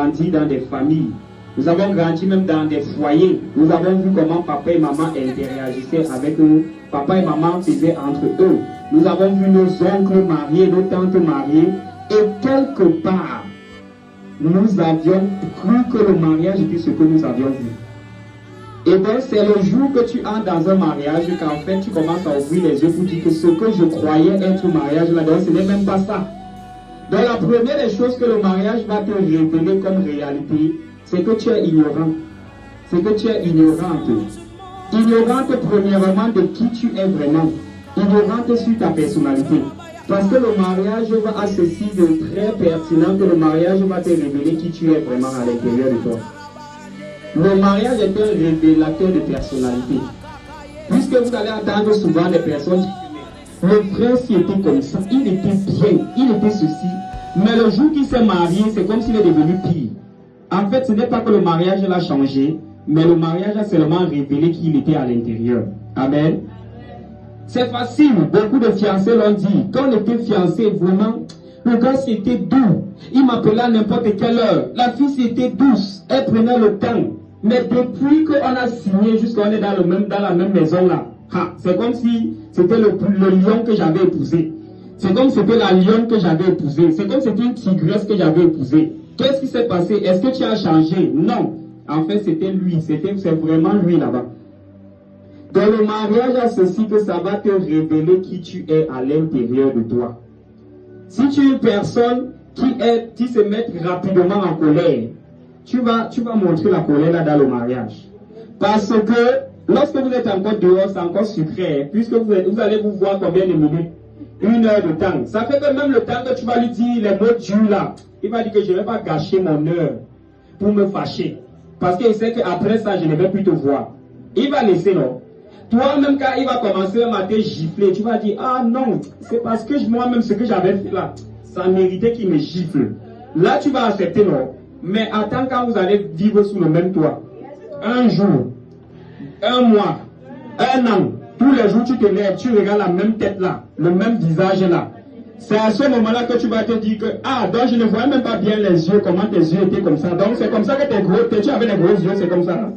grandi dans des familles. Nous avons grandi même dans des foyers. Nous avons vu comment papa et maman interagissaient avec eux. Papa et maman faisaient entre eux. Nous avons vu nos oncles mariés, nos tantes mariées. Et quelque part, nous avions cru que le mariage était ce que nous avions vu. Et donc c'est le jour que tu entres dans un mariage qu'en fait tu commences à ouvrir les yeux pour dire que ce que je croyais être un mariage là-dedans, ce n'est même pas ça. Donc la première des choses que le mariage va te révéler comme réalité, c'est que tu es ignorant. C'est que tu es ignorante. Ignorante premièrement de qui tu es vraiment. Ignorante sur ta personnalité. Parce que le mariage va à ceci de très pertinent que le mariage va te révéler qui tu es vraiment à l'intérieur de toi. Le mariage est un révélateur de personnalité. Puisque vous allez entendre souvent des personnes dire, le frère s'y était comme ça, il était bien, il était ceci. Mais le jour qu'il s'est marié, c'est comme s'il est devenu pire. En fait, ce n'est pas que le mariage l'a changé, mais le mariage a seulement révélé qui il était à l'intérieur. Amen. C'est facile, beaucoup de fiancés l'ont dit. Quand on était fiancé, vraiment, le gars c'était doux. Il m'appelait à n'importe quelle heure. La fille c'était douce, elle prenait le temps. Mais depuis qu'on a signé, jusqu'à qu'on est dans la même maison là, c'est comme si c'était le lion que j'avais épousé. C'est comme si c'était la lionne que j'avais épousée. C'est comme si c'était une tigresse que j'avais épousée. Qu'est-ce qui s'est passé? Est-ce que tu as changé? Non. En fait, c'était lui. C'est vraiment lui là-bas. Dans le mariage, a ceci que ça va te révéler qui tu es à l'intérieur de toi. Si tu es une personne qui se met rapidement en colère, tu vas montrer la colère là dans le mariage. Parce que lorsque vous êtes encore dehors, c'est encore sucré. Puisque vous allez vous voir combien de minutes? 1 heure de temps. Ça fait que même le temps que tu vas lui dire les mots durs là, il va dire que je ne vais pas gâcher mon heure pour me fâcher. Parce qu'il sait qu'après ça, je ne vais plus te voir. Il va laisser, non? Toi-même, quand il va commencer le matin gifler, tu vas dire, ah non, c'est parce que moi-même, ce que j'avais fait là, ça méritait qu'il me gifle. Là, tu vas accepter, non? Mais attends quand vous allez vivre sous le même toit. Un jour, un mois, un an, tous les jours tu te lèves, tu regardes la même tête là, le même visage là. C'est à ce moment-là que tu vas te dire que, ah, donc je ne voyais même pas bien les yeux, comment tes yeux étaient comme ça. Donc c'est comme ça que tu avais les gros yeux, c'est comme ça.